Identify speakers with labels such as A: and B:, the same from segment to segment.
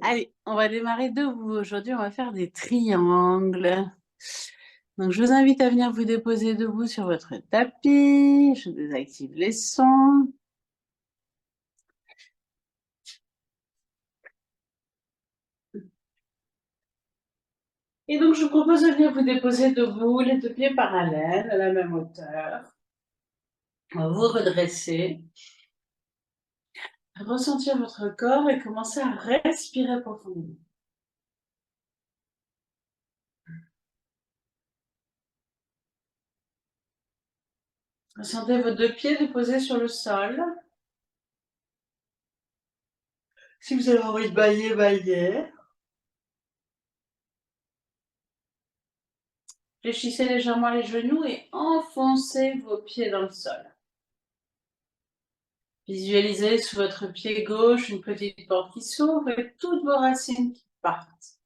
A: Allez, on va démarrer debout. Aujourd'hui, on va faire des triangles. Donc, je vous invite à venir vous déposer debout sur votre tapis. Je désactive les sons. Et donc, je vous propose de venir vous déposer debout, les deux pieds parallèles, à la même hauteur. Vous redresser. Ressentir votre corps et commencer à respirer profondément. Ressentez vos deux pieds déposés sur le sol. Si vous avez envie de bâiller, bâillez. Fléchissez légèrement les genoux et enfoncez vos pieds dans le sol. Visualisez sous votre pied gauche une petite porte qui s'ouvre et toutes vos racines qui partent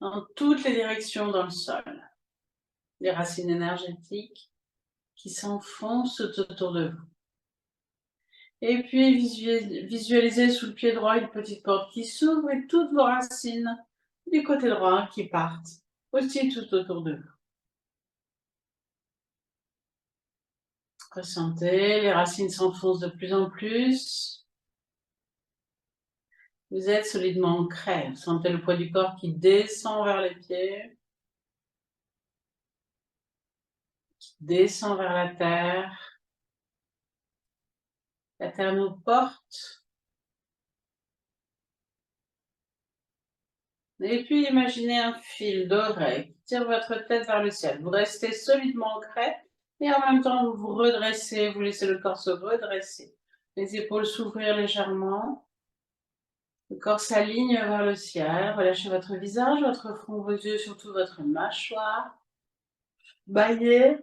A: dans toutes les directions dans le sol. Les racines énergétiques qui s'enfoncent tout autour de vous. Et puis visualisez sous le pied droit une petite porte qui s'ouvre et toutes vos racines du côté droit qui partent aussi tout autour de vous. Ressentez, les racines s'enfoncent de plus en plus. Vous êtes solidement ancré. Sentez le poids du corps qui descend vers les pieds, qui descend vers la terre. La terre nous porte. Et puis imaginez un fil doré qui tire votre tête vers le ciel. Vous restez solidement ancré et en même temps vous vous redressez, vous laissez le corps se redresser. Les épaules s'ouvrir légèrement. Le corps s'aligne vers le ciel. Relâchez votre visage, votre front, vos yeux, surtout votre mâchoire. Bâillez.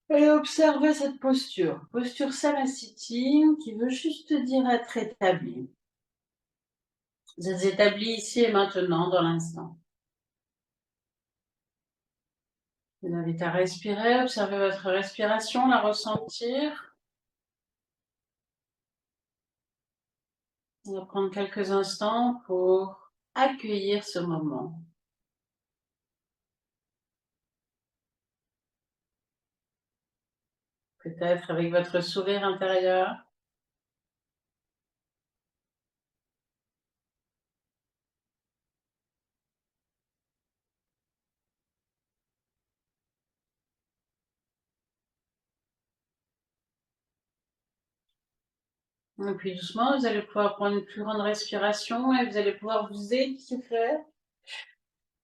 A: Et observez cette posture. Posture Samasthiti qui veut juste dire être établi. Vous êtes établi ici et maintenant dans l'instant. Je vous invite à respirer, observer votre respiration, la ressentir. On va prendre quelques instants pour accueillir ce moment. Peut-être avec votre sourire intérieur. Et puis doucement, vous allez pouvoir prendre une plus grande respiration et vous allez pouvoir vous étirer.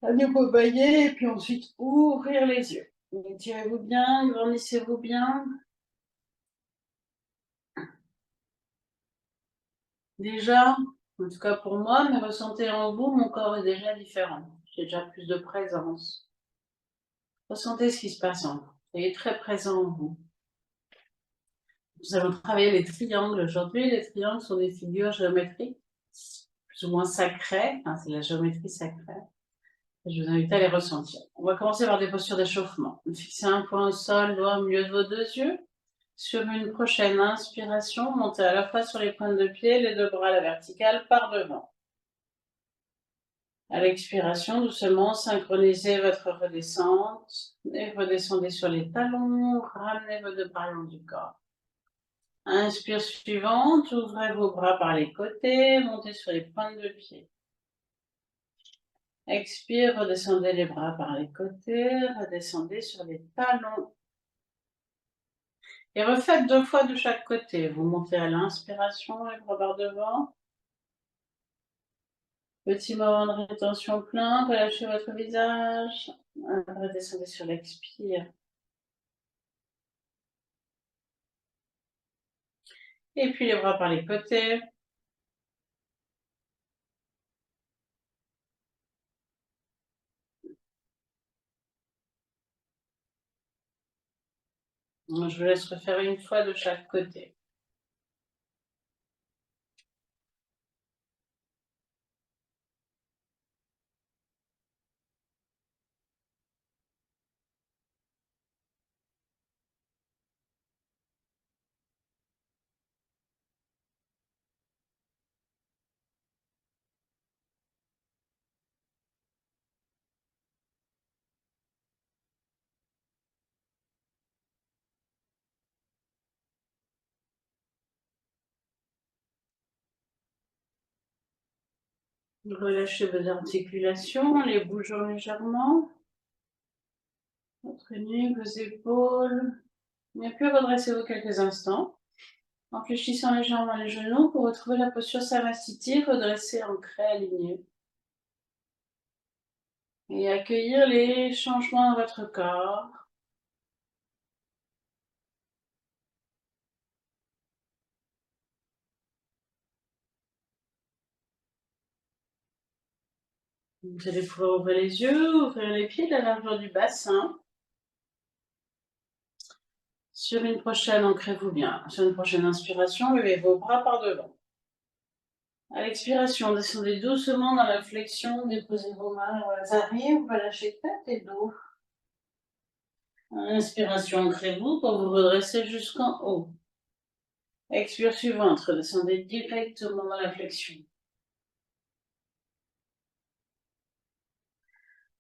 A: À nouveau bailler et puis ensuite ouvrir les yeux. Étirez-vous bien, grandissez-vous bien. Déjà, en tout cas pour moi, mais ressentez en vous, mon corps est déjà différent. J'ai déjà plus de présence. Ressentez ce qui se passe en vous. Soyez très présent en vous. Nous allons travailler les triangles aujourd'hui. Les triangles sont des figures géométriques, plus ou moins sacrées. Enfin, c'est la géométrie sacrée. Je vous invite à les ressentir. On va commencer par des postures d'échauffement. Fixez un point au sol, doigt au milieu de vos deux yeux. Sur une prochaine inspiration, montez à la fois sur les pointes de pied, les deux bras à la verticale par devant. À l'expiration, doucement, synchronisez votre redescente et redescendez sur les talons, ramenez vos deux bras le long du corps. Inspire suivante, ouvrez vos bras par les côtés, montez sur les pointes de pied. Expire, redescendez les bras par les côtés, redescendez sur les talons. Et refaites 2 fois de chaque côté. Vous montez à l'inspiration, les bras par devant. Petit moment de rétention plein, relâchez votre visage. Redescendez sur l'expire. Et puis les bras par les côtés. Je vous laisse refaire une fois de chaque côté. Relâchez vos articulations, les bougeons légèrement. Votre nuque, vos épaules. Et puis redressez-vous quelques instants. En fléchissant légèrement les genoux pour retrouver la posture Samasthiti, redresser, ancré, aligné. Et accueillir les changements dans votre corps. Vous allez pouvoir ouvrir les yeux, ouvrir les pieds de la largeur du bassin. Sur une prochaine, ancrez-vous bien. Sur une prochaine inspiration, levez vos bras par devant. À l'expiration, descendez doucement dans la flexion, déposez vos mains où elles arrivent, relâchez tête et dos. Inspiration, ancrez-vous pour vous redresser jusqu'en haut. Expire suivante, redescendez directement dans la flexion.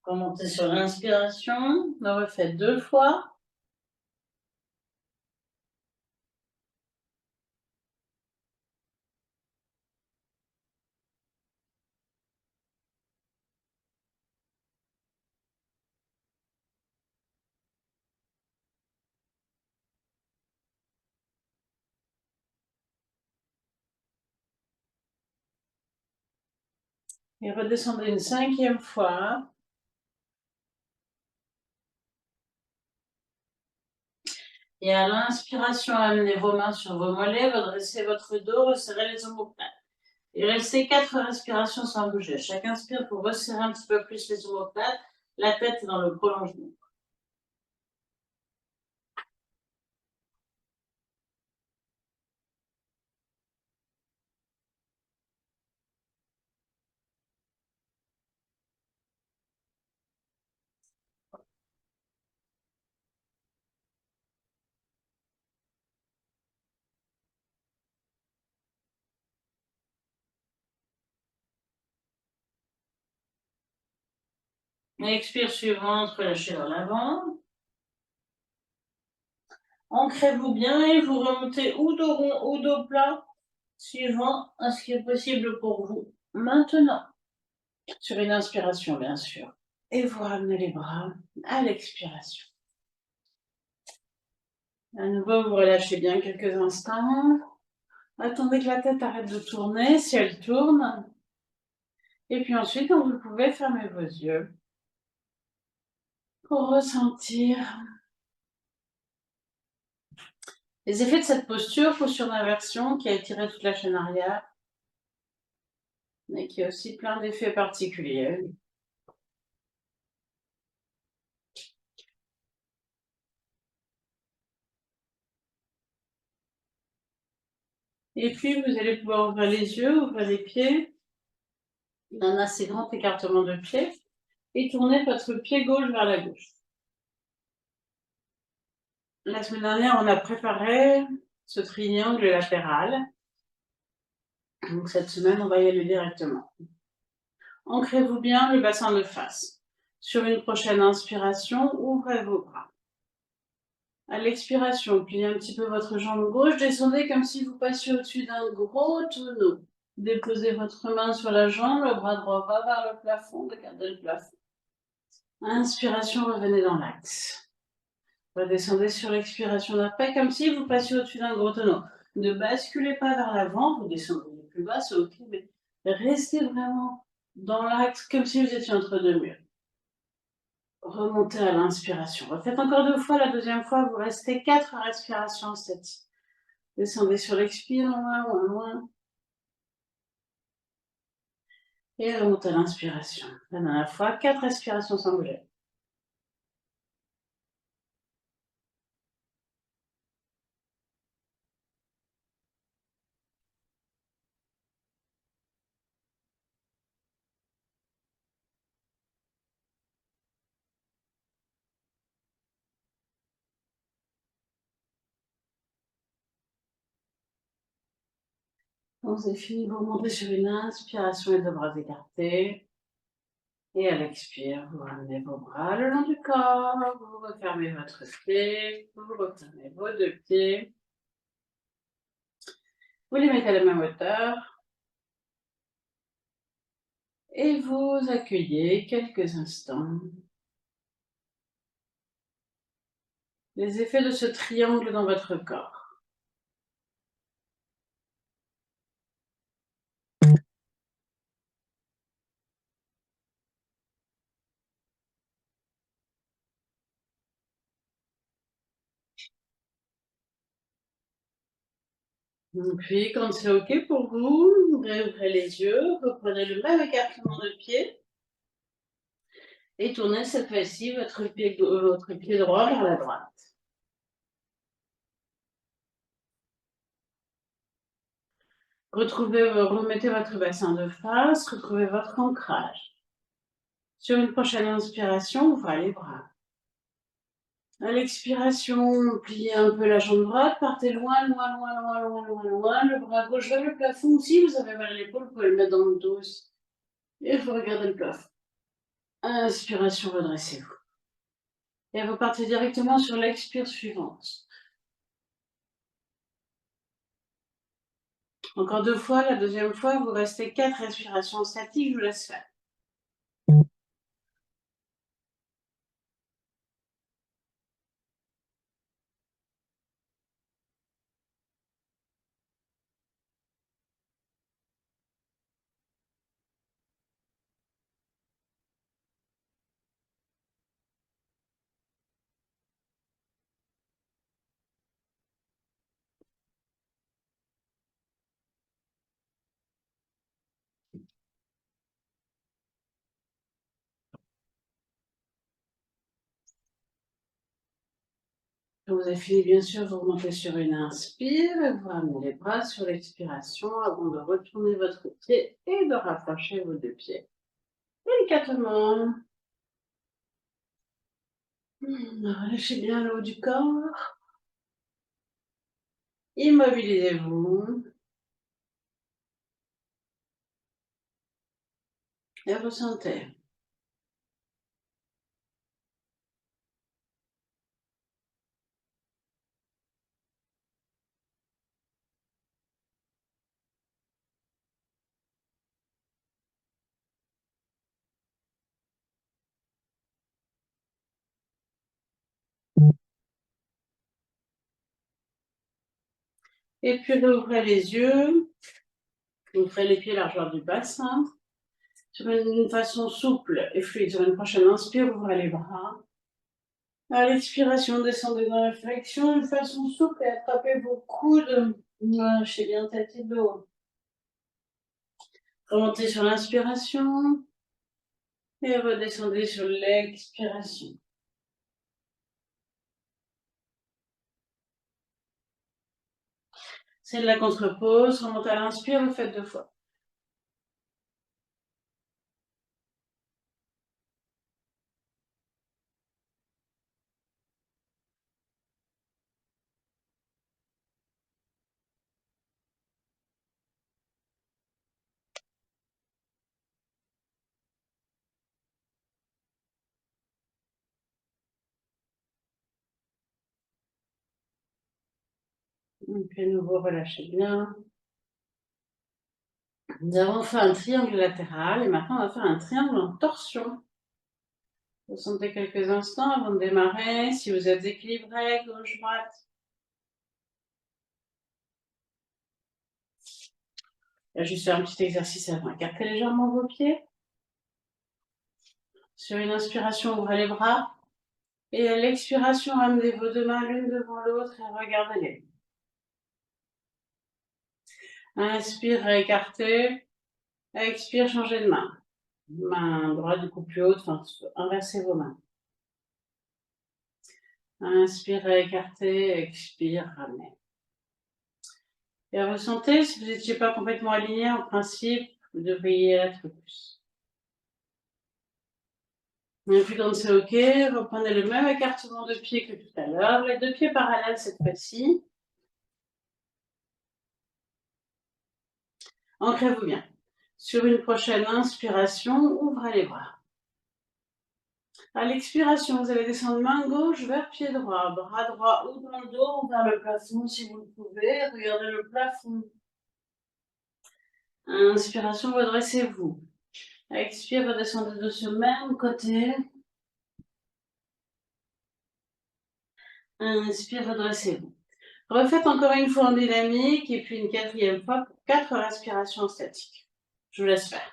A: Remontez sur l'inspiration, le refaites 2 fois. Et redescendez une 5e fois. Et à l'inspiration, amenez vos mains sur vos mollets, redressez votre dos, resserrez les omoplates. Et restez 4 respirations sans bouger. Chaque inspire pour resserrer un petit peu plus les omoplates, la tête dans le prolongement. Expire suivante, relâchez vers l'avant. Ancrez-vous bien et vous remontez ou dos rond ou dos plat, suivant ce qui est possible pour vous. Maintenant, sur une inspiration bien sûr, et vous ramenez les bras à l'expiration. À nouveau, vous relâchez bien quelques instants. Attendez que la tête arrête de tourner, si elle tourne. Et puis ensuite, quand vous pouvez, fermer vos yeux pour ressentir les effets de cette posture, posture d'inversion qui a étiré toute la chaîne arrière, mais qui a aussi plein d'effets particuliers. Et puis, vous allez pouvoir ouvrir les yeux, ouvrir les pieds, d'un assez grand écartement de pied, et tourner votre pied gauche vers la gauche. La semaine dernière, on a préparé ce triangle latéral. Donc cette semaine, on va y aller directement. Ancrez-vous bien le bassin de face. Sur une prochaine inspiration, ouvrez vos bras. À l'expiration, pliez un petit peu votre jambe gauche, descendez comme si vous passiez au-dessus d'un gros tonneau. Déposez votre main sur la jambe, le bras droit va vers le plafond, regardez le plafond. Inspiration, revenez dans l'axe. Redescendez sur l'expiration d'après, comme si vous passiez au-dessus d'un gros tonneau. Ne basculez pas vers l'avant, vous descendez plus bas, c'est ok, mais restez vraiment dans l'axe, comme si vous étiez entre deux murs. Remontez à l'inspiration. Refaites encore 2 fois, la deuxième fois, vous restez 4 respirations statiques. Descendez sur l'expire, loin, loin, loin. Et remontez à l'inspiration. La dernière fois, 4 respirations sans bouger. Quand c'est fini, vous remontez sur une inspiration, les 2 bras écartés. Et à l'expire, vous ramenez vos bras le long du corps, vous refermez votre pied, vous refermez vos 2 pieds. Vous les mettez à la même hauteur. Et vous accueillez quelques instants les effets de ce triangle dans votre corps. Puis, quand c'est OK pour vous, réouvrez les yeux, reprenez le même écartement de pied et tournez cette fois-ci votre pied droit vers la droite. Remettez votre bassin de face, retrouvez votre ancrage. Sur une prochaine inspiration, ouvrez les bras. À l'expiration, pliez un peu la jambe droite, partez loin, loin, loin, loin, loin, loin, loin. Le bras gauche vers le plafond. Si vous avez mal à l'épaule, vous pouvez le mettre dans le dos aussi. Et vous regardez le plafond. Inspiration, redressez-vous. Et vous partez directement sur l'expire suivante. Encore 2 fois, la deuxième fois, vous restez 4 respirations statiques, je vous laisse faire. Quand vous avez fini, bien sûr, vous remontez sur une inspire et vous ramenez les bras sur l'expiration avant de retourner votre pied et de rapprocher vos 2 pieds. Délicatement. Relâchez bien le haut du corps. Immobilisez-vous. Et ressentez. Et puis réouvrez les yeux. Ouvrez les pieds largeur du bassin. Sur une façon souple et fluide. Sur une prochaine inspire, ouvrez les bras. À l'expiration, descendez dans la flexion de façon souple et attrapez vos coudes. Lâchez bien tête et dos. Remontez sur l'inspiration et redescendez sur l'expiration. C'est de la contre-pause. Remontez à l'inspire, vous faites 2 fois. Et puis à nouveau, relâchez bien. Nous avons fait un triangle latéral et maintenant on va faire un triangle en torsion. Vous sentez quelques instants avant de démarrer, si vous êtes équilibré, gauche-droite. Là, juste faire un petit exercice avant. Écartez légèrement vos pieds. Sur une inspiration, ouvrez les bras. Et à l'expiration, ramenez vos 2 mains l'une devant l'autre et regardez-les. Inspire, écartez. Expire, changez de main. Main droite du coup plus haute, enfin, inversez vos mains. Inspire, écartez, expire, ramenez. Et ressentez, si vous n'étiez pas complètement aligné, en principe, vous devriez être plus. Et puis quand c'est OK, reprenez le même écartement de pied que tout à l'heure, les 2 pieds parallèles cette fois-ci. Ancrez-vous bien. Sur une prochaine inspiration, ouvrez les bras. À l'expiration, vous allez descendre main gauche vers pied droit, bras droit ou dans le dos, vers le plafond si vous le pouvez. Regardez le plafond. Inspiration, redressez-vous. Expire, redescendez de ce même côté. Inspire, redressez-vous. Refaites encore une fois en dynamique et puis une quatrième fois pour 4 respirations statiques. Je vous laisse faire.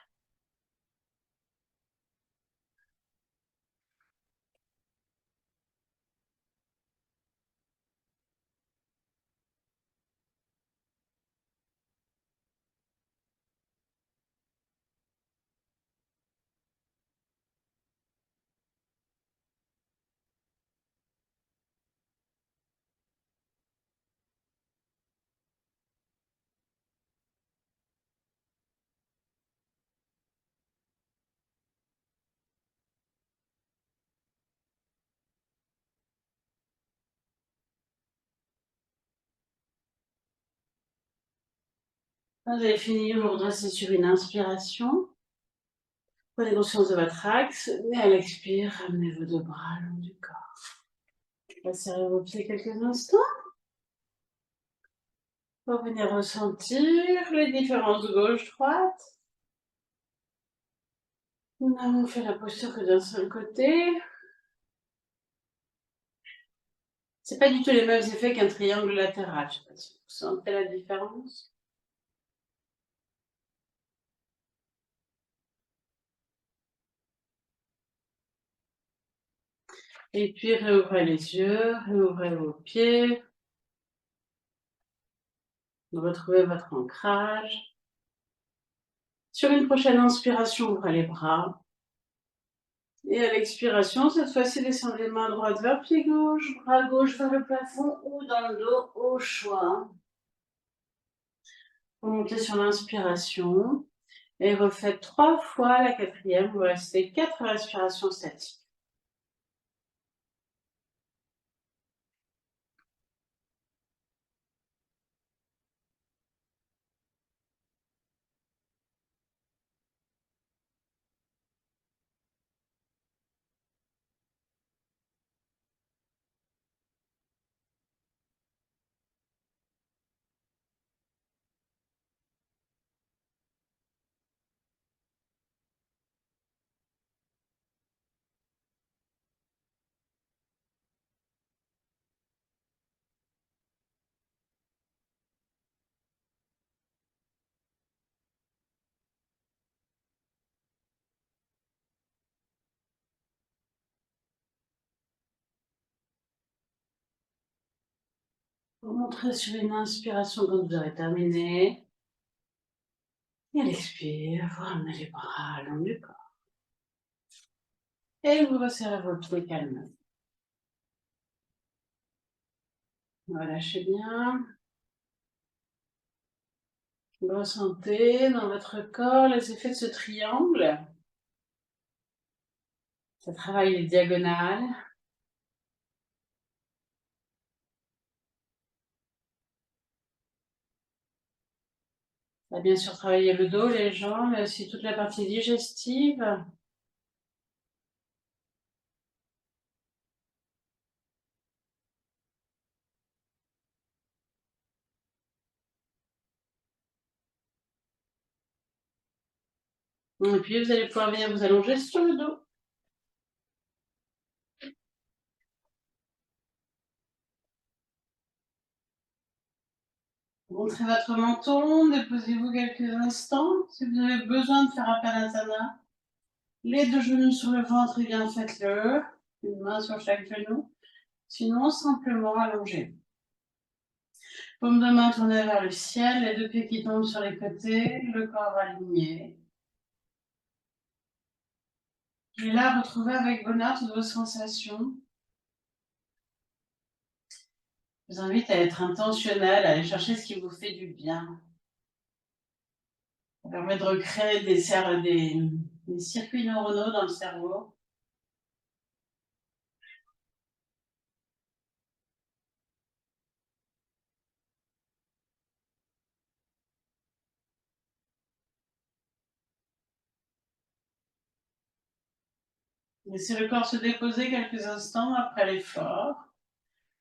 A: Quand vous avez fini, vous redressez sur une inspiration. Prenez conscience de votre axe. Et à l'expire, ramenez vos deux bras le long du corps. Serrez vos pieds quelques instants. Pour venir ressentir les différences gauche-droite. Nous n'avons fait la posture que d'un seul côté. C'est pas du tout les mêmes effets qu'un triangle latéral. Je sais pas si vous sentez la différence. Et puis réouvrez les yeux, réouvrez vos pieds. Retrouvez votre ancrage. Sur une prochaine inspiration, ouvrez les bras. Et à l'expiration, cette fois-ci, descendez main droite vers pied gauche, bras gauche vers le plafond ou dans le dos au choix. Vous montez sur l'inspiration et refaites 3 fois la quatrième. Vous restez 4 respirations statiques. Vous montrez sur une inspiration quand vous aurez terminé. Et à l'expire, vous ramenez les bras le long du corps. Et vous resserrez vos pieds calmement. Relâchez bien. Vous ressentez dans votre corps les effets de ce triangle. Ça travaille les diagonales. Ça va bien sûr travailler le dos, les jambes, mais aussi toute la partie digestive. Et puis vous allez pouvoir venir vous allonger sur le dos. Montrez votre menton, déposez-vous quelques instants. Si vous avez besoin de faire appel à Asana, les deux genoux sur le ventre, et bien faites-le. Une main sur chaque genou. Sinon, simplement allongez. Paume de main tournée vers le ciel, les deux pieds qui tombent sur les côtés, le corps aligné. Et là, retrouvez avec bonheur toutes vos sensations. Je vous invite à être intentionnel, à aller chercher ce qui vous fait du bien. Ça permet de recréer des circuits neuronaux dans le cerveau. Laissez le corps se déposer quelques instants après l'effort.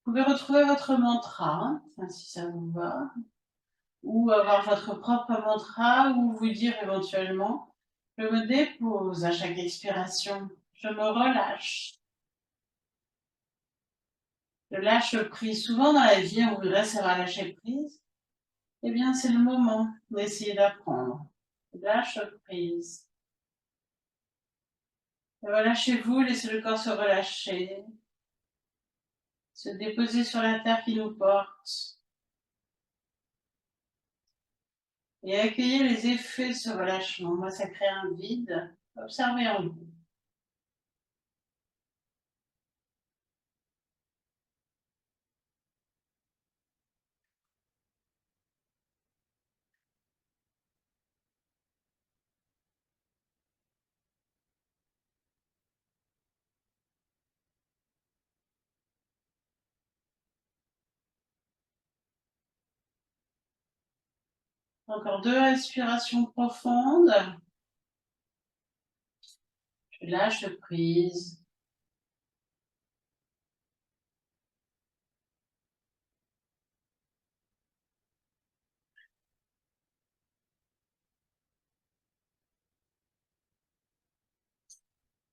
A: Vous pouvez retrouver votre mantra, si ça vous va, ou avoir votre propre mantra, ou vous dire éventuellement Je me dépose à chaque expiration. Je me relâche. Je lâche prise. Souvent dans la vie, on voudrait savoir lâcher prise. Eh bien, c'est le moment d'essayer d'apprendre. Lâche prise. Relâchez-vous, laissez le corps se relâcher. Se déposer sur la terre qui nous porte. Et accueillez les effets de ce relâchement. Moi, ça crée un vide. Observez en vous. Encore 2 respirations profondes. Je lâche prise.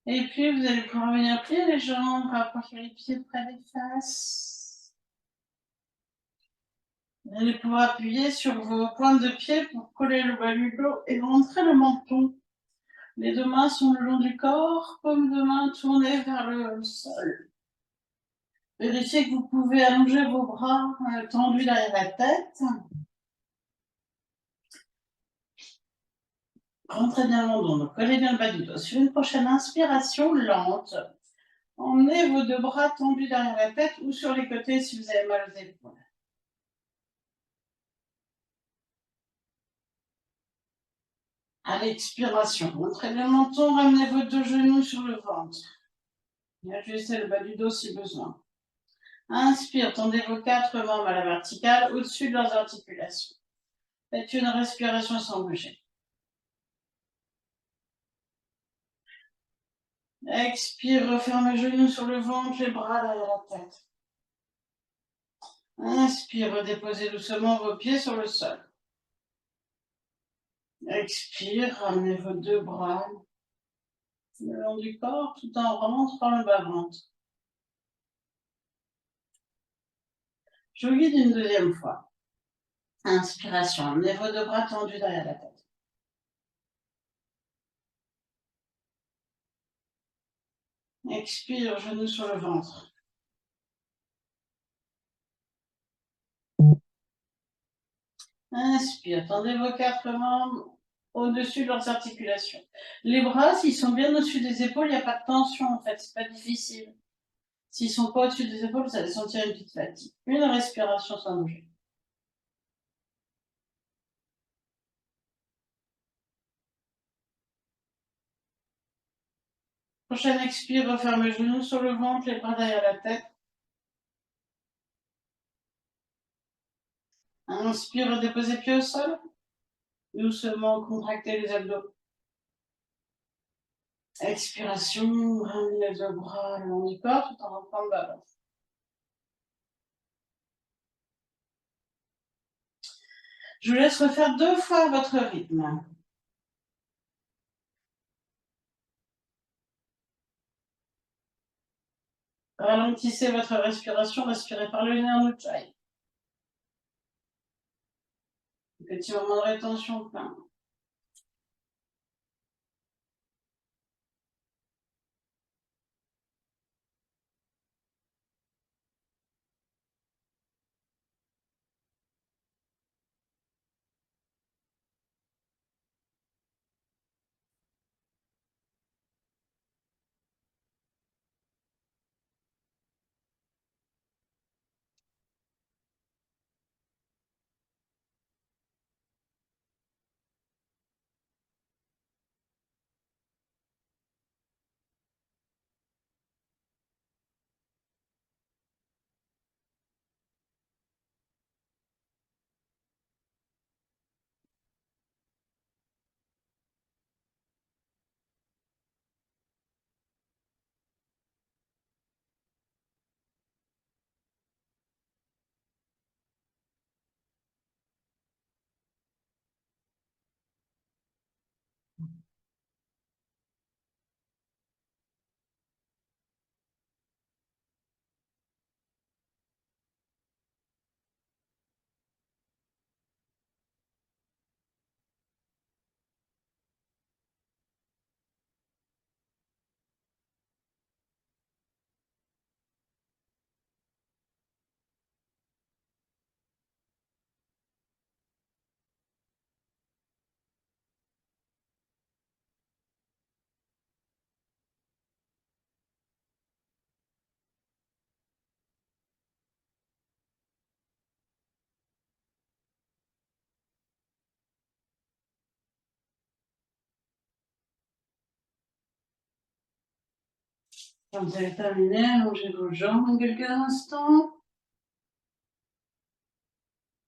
A: Et puis, vous allez pouvoir venir plier les jambes, rapprocher les pieds près des fesses. Vous allez pouvoir appuyer sur vos pointes de pied pour coller le bas du dos et rentrer le menton. Les deux mains sont le long du corps, paume de main tournée vers le sol. Vérifiez que vous pouvez allonger vos bras tendus derrière la tête. Rentrez bien le menton, donc collez bien le bas du dos. Sur une prochaine inspiration lente, emmenez vos deux bras tendus derrière la tête ou sur les côtés si vous avez mal aux épaules. À l'expiration, montrez bien le menton, ramenez vos deux genoux sur le ventre. Et ajustez le bas du dos si besoin. Inspire, tendez vos 4 membres à la verticale au-dessus de leurs articulations. Faites une respiration sans bouger. Expire, refermez les genoux sur le ventre, les bras derrière la tête. Inspire, redéposez doucement vos pieds sur le sol. Expire, ramenez vos deux bras le long du corps tout en rentrant le bas-ventre. Je vous guide une deuxième fois. Inspiration, amenez vos deux bras tendus derrière la tête. Expire, genoux sur le ventre. Inspire, tendez vos 4 membres au-dessus de leurs articulations. Les bras, s'ils sont bien au-dessus des épaules, il n'y a pas de tension en fait, c'est pas difficile. S'ils sont pas au-dessus des épaules, vous allez sentir une petite fatigue. Une respiration sans bouger. Prochaine expire, referme les genoux sur le ventre, les bras derrière la tête. Inspire, déposez pied au sol. Doucement, contractez les abdos. Expiration, ramenez les deux bras le long du corps tout en rentrant le bas. Je vous laisse refaire 2 fois à votre rythme. Ralentissez votre respiration, respirez par le nez en Ujjayi. Petit moment de rétention plein. Quand vous avez terminé, allongez vos jambes quelques instants.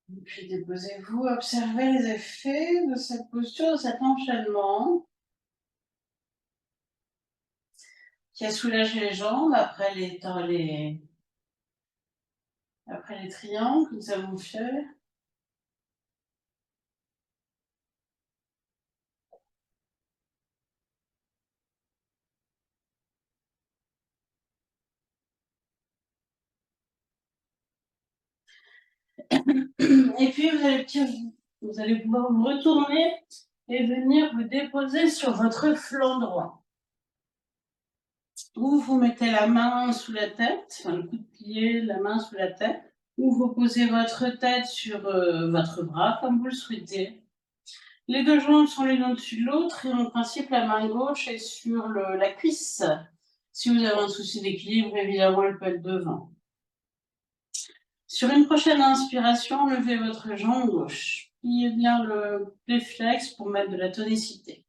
A: Et puis déposez-vous, observez les effets de cette posture, de cet enchaînement qui a soulagé les jambes après les triangles que nous avons fait. Et puis vous allez pouvoir vous retourner et venir vous déposer sur votre flanc droit. Ou vous mettez la main sous la tête, enfin le coup de pied, la main sous la tête, ou vous posez votre tête sur votre bras comme vous le souhaitez. Les deux jambes sont l'une au-dessus de l'autre et en principe la main gauche est sur la cuisse. Si vous avez un souci d'équilibre, évidemment, elle peut être devant. Sur une prochaine inspiration, levez votre jambe gauche. Pliez bien le flex pour mettre de la tonicité.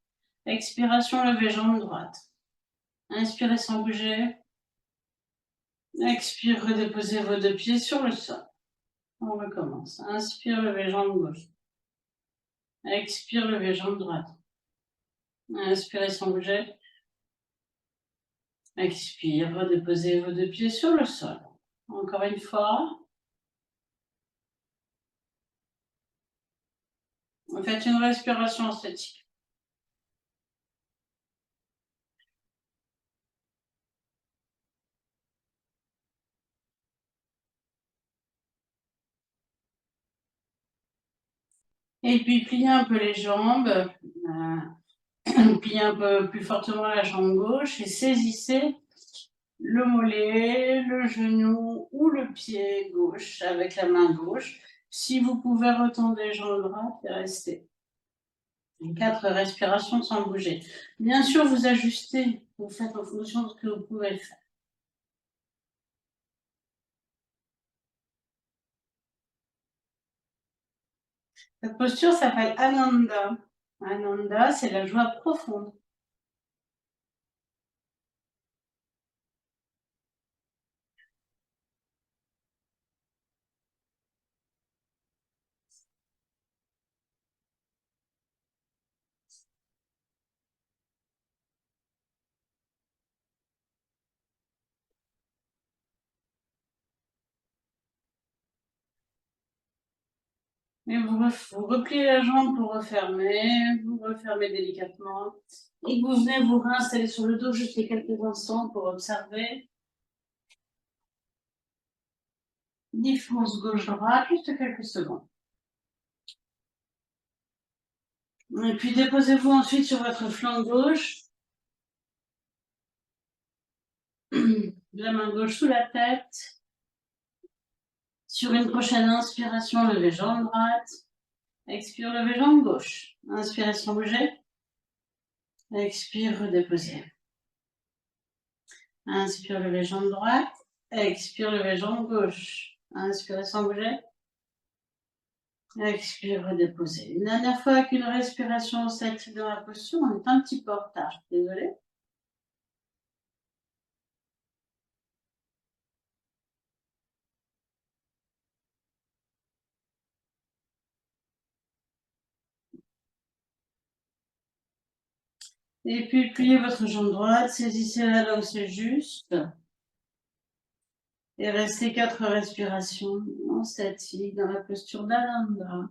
A: Expiration, levez jambe droite. Inspirez sans bouger. Expire, redéposez vos deux pieds sur le sol. On recommence. Inspire, levez jambe gauche. Expire, levez jambe droite. Inspirez sans bouger. Expire, redéposez vos deux pieds sur le sol. Encore une fois. Faites une respiration statique. Et puis pliez un peu les jambes. Pliez un peu plus fortement la jambe gauche et saisissez le mollet, le genou ou le pied gauche avec la main gauche. Si vous pouvez retendre les jambes droites et rester. 4 respirations sans bouger. Bien sûr, vous ajustez, vous faites en fonction de ce que vous pouvez faire. Cette posture s'appelle Ananda. Ananda, c'est la joie profonde. Et vous repliez la jambe pour refermer, vous refermez délicatement. Et vous venez vous réinstaller sur le dos juste quelques instants pour observer. Différence gauche-droite, juste quelques secondes. Et puis déposez-vous ensuite sur votre flanc gauche. La main gauche sous la tête. Sur une prochaine inspiration, levez jambe droite. Expire, levez jambe gauche. Inspiration, bougez. Expire, redéposez. Inspire, levez jambe droite. Expire, levez jambe gauche. Inspirez sans bouger. Expire, redéposez. Une dernière fois avec une respiration statique dans la posture, on est un petit peu en retard. Désolée. Et puis pliez votre jambe droite, saisissez-la là où c'est juste. Et restez 4 respirations en statique dans la posture d'Ananda.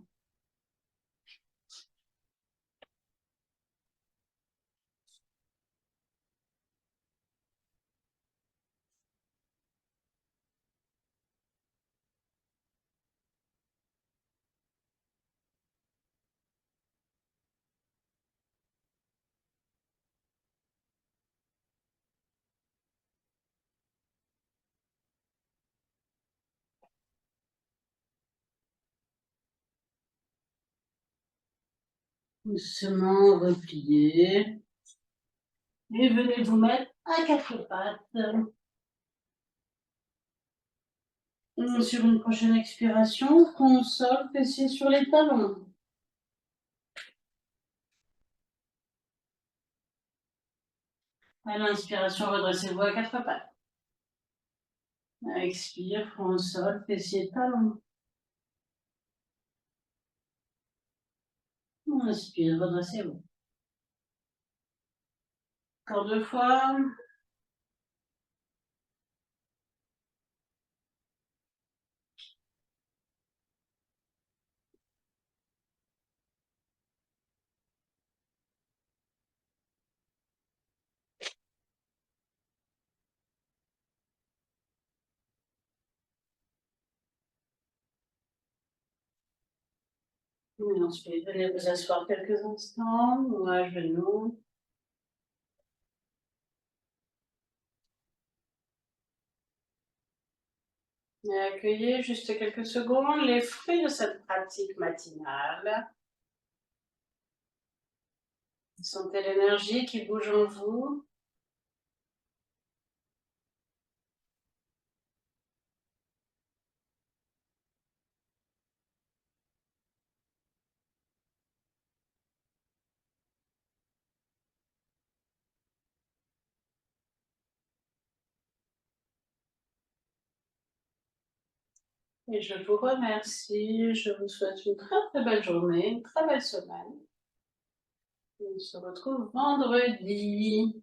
A: Doucement repliez. Et venez vous mettre à 4 pattes. Sur une prochaine expiration, front au sol, fessiers sur les talons. À l'inspiration, redressez-vous à quatre pattes. Expire, front au sol, fessiers, talons. Inspire, redressez-vous. Encore deux fois. Et ensuite, venez vous asseoir quelques instants, ou à genoux. Et accueillez juste quelques secondes les fruits de cette pratique matinale. Sentez l'énergie qui bouge en vous. Et je vous remercie. Je vous souhaite une très très belle journée, une très belle semaine. On se retrouve vendredi.